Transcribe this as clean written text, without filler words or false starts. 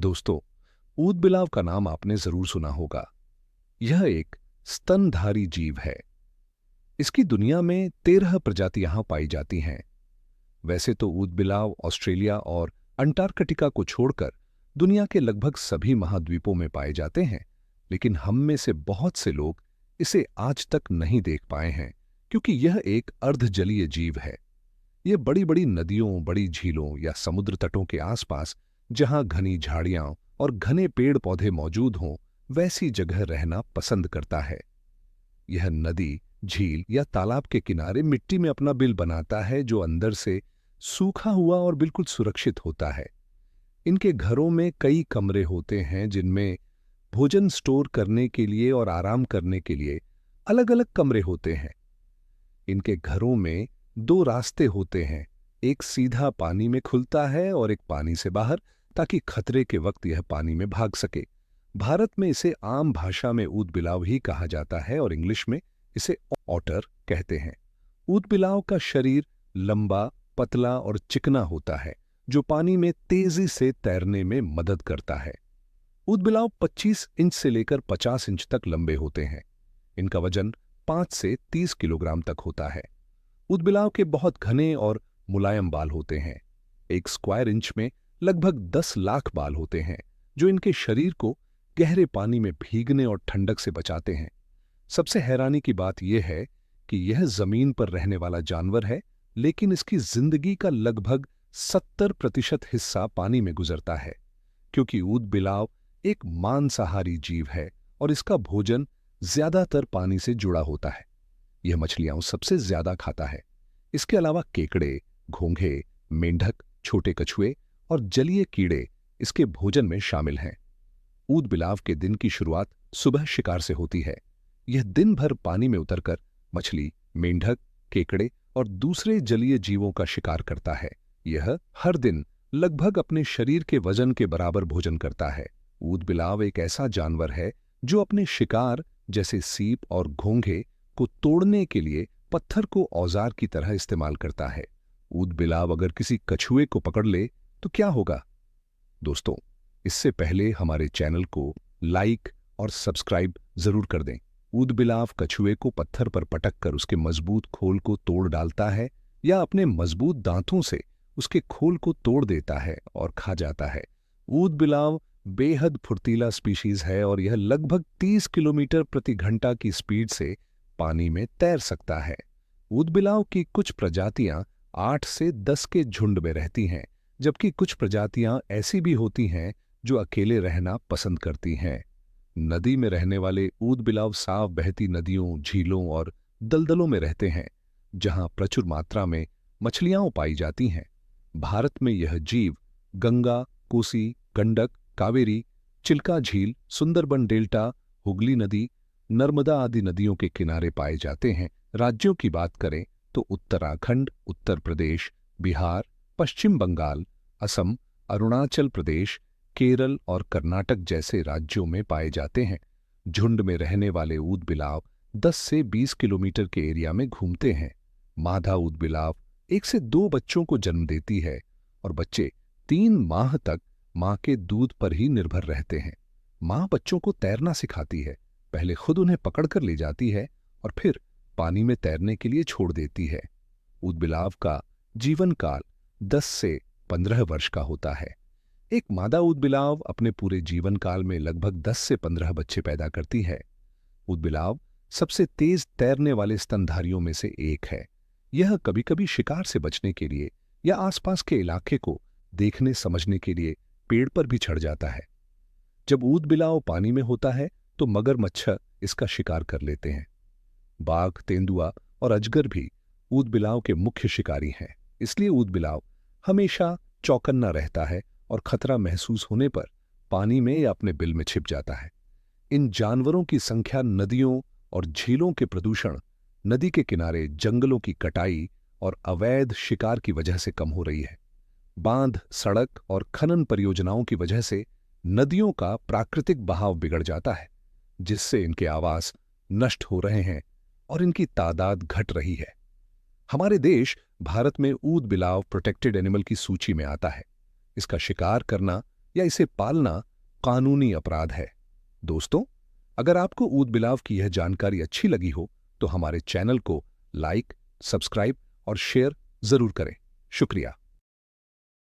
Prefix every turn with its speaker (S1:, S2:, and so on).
S1: दोस्तों, ऊदबिलाव का नाम आपने जरूर सुना होगा। यह एक स्तनधारी जीव है। इसकी दुनिया में 13 प्रजातियां पाई जाती हैं। वैसे तो ऊदबिलाव ऑस्ट्रेलिया और अंटार्कटिका को छोड़कर दुनिया के लगभग सभी महाद्वीपों में पाए जाते हैं, लेकिन हम में से बहुत से लोग इसे आज तक नहीं देख पाए हैं, क्योंकि यह एक अर्धजलीय जीव है। यह बड़ी बड़ी नदियों, बड़ी झीलों या समुद्र तटों के आसपास, जहां घनी झाड़ियां और घने पेड़ पौधे मौजूद हों, वैसी जगह रहना पसंद करता है। यह नदी, झील या तालाब के किनारे मिट्टी में अपना बिल बनाता है, जो अंदर से सूखा हुआ और बिल्कुल सुरक्षित होता है। इनके घरों में कई कमरे होते हैं, जिनमें भोजन स्टोर करने के लिए और आराम करने के लिए अलग अलग कमरे होते हैं। इनके घरों में दो रास्ते होते हैं, एक सीधा पानी में खुलता है और एक पानी से बाहर, ताकि खतरे के वक्त यह पानी में भाग सके। भारत में इसे आम भाषा में ऊदबिलाव ही कहा जाता है और इंग्लिश में इसे ऑटर कहते हैं। ऊदबिलाव का शरीर लंबा, पतला और चिकना होता है, जो पानी में तेजी से तैरने में मदद करता है। ऊदबिलाव 25 इंच से लेकर 50 इंच तक लंबे होते हैं। इनका वजन 5 से 30 किलोग्राम तक होता है। ऊदबिलाव के बहुत घने और मुलायम बाल होते हैं। एक स्क्वायर इंच में लगभग 10 लाख बाल होते हैं, जो इनके शरीर को गहरे पानी में भीगने और ठंडक से बचाते हैं। सबसे हैरानी की बात यह है कि यह जमीन पर रहने वाला जानवर है, लेकिन इसकी जिंदगी का लगभग 70% हिस्सा पानी में गुजरता है, क्योंकि ऊदबिलाव एक मांसाहारी जीव है और इसका भोजन ज्यादातर पानी से जुड़ा होता है। यह मछलियां सबसे ज्यादा खाता है। इसके अलावा केकड़े, घोंघे, मेंढक, छोटे कछुए और जलीय कीड़े इसके भोजन में शामिल हैं। ऊदबिलाव के दिन की शुरुआत सुबह शिकार से होती है। यह दिन भर पानी में उतरकर मछली, मेंढक, केकड़े और दूसरे जलीय जीवों का शिकार करता है। यह हर दिन लगभग अपने शरीर के वजन के बराबर भोजन करता है। ऊदबिलाव एक ऐसा जानवर है जो अपने शिकार जैसे सीप और घोंघे को तोड़ने के लिए पत्थर को औजार की तरह इस्तेमाल करता है। ऊदबिलाव अगर किसी कछुए को पकड़ ले तो क्या होगा? दोस्तों, इससे पहले हमारे चैनल को लाइक और सब्सक्राइब जरूर कर दें। ऊदबिलाव कछुए को पत्थर पर पटक कर उसके मजबूत खोल को तोड़ डालता है, या अपने मजबूत दांतों से उसके खोल को तोड़ देता है और खा जाता है। ऊदबिलाव बेहद फुर्तीला स्पीशीज है और यह लगभग 30 किलोमीटर प्रति घंटा की स्पीड से पानी में तैर सकता है। ऊदबिलाव की कुछ प्रजातियां 8 से 10 के झुंड में रहती हैं, जबकि कुछ प्रजातियां ऐसी भी होती हैं जो अकेले रहना पसंद करती हैं। नदी में रहने वाले ऊदबिलाव साफ बहती नदियों, झीलों और दलदलों में रहते हैं, जहां प्रचुर मात्रा में मछलियां पाई जाती हैं। भारत में यह जीव गंगा, कोसी, गंडक, कावेरी, चिल्का झील, सुंदरबन डेल्टा, हुगली नदी, नर्मदा आदि नदियों के किनारे पाए जाते हैं। राज्यों की बात करें तो उत्तराखंड, उत्तर प्रदेश, बिहार, पश्चिम बंगाल, असम, अरुणाचल प्रदेश, केरल और कर्नाटक जैसे राज्यों में पाए जाते हैं। झुंड में रहने वाले ऊदबिलाव 10 से 20 किलोमीटर के एरिया में घूमते हैं। मादा ऊदबिलाव 1 से 2 बच्चों को जन्म देती है और बच्चे 3 माह तक मां के दूध पर ही निर्भर रहते हैं। मां बच्चों को तैरना सिखाती है, पहले खुद उन्हें पकड़कर ले जाती है और फिर पानी में तैरने के लिए छोड़ देती है। ऊदबिलाव का जीवन काल 10 से 15 वर्ष का होता है। एक मादा ऊदबिलाव अपने पूरे जीवन काल में लगभग 10 से 15 बच्चे पैदा करती है। ऊदबिलाव सबसे तेज तैरने वाले स्तनधारियों में से एक है। यह कभी कभी शिकार से बचने के लिए या आसपास के इलाके को देखने समझने के लिए पेड़ पर भी चढ़ जाता है। जब ऊदबिलाव पानी में होता है तो मगरमच्छ इसका शिकार कर लेते हैं। बाघ, तेंदुआ और अजगर भी ऊदबिलाव के मुख्य शिकारी हैं। इसलिए ऊदबिलाव हमेशा चौकन्ना रहता है और खतरा महसूस होने पर पानी में या अपने बिल में छिप जाता है। इन जानवरों की संख्या नदियों और झीलों के प्रदूषण, नदी के किनारे जंगलों की कटाई और अवैध शिकार की वजह से कम हो रही है। बांध, सड़क और खनन परियोजनाओं की वजह से नदियों का प्राकृतिक बहाव बिगड़ जाता है, जिससे इनके आवास नष्ट हो रहे हैं और इनकी तादाद घट रही है। हमारे देश भारत में ऊदबिलाव प्रोटेक्टेड एनिमल की सूची में आता है। इसका शिकार करना या इसे पालना कानूनी अपराध है। दोस्तों, अगर आपको ऊद बिलाव की यह जानकारी अच्छी लगी हो तो हमारे चैनल को लाइक, सब्सक्राइब और शेयर जरूर करें। शुक्रिया।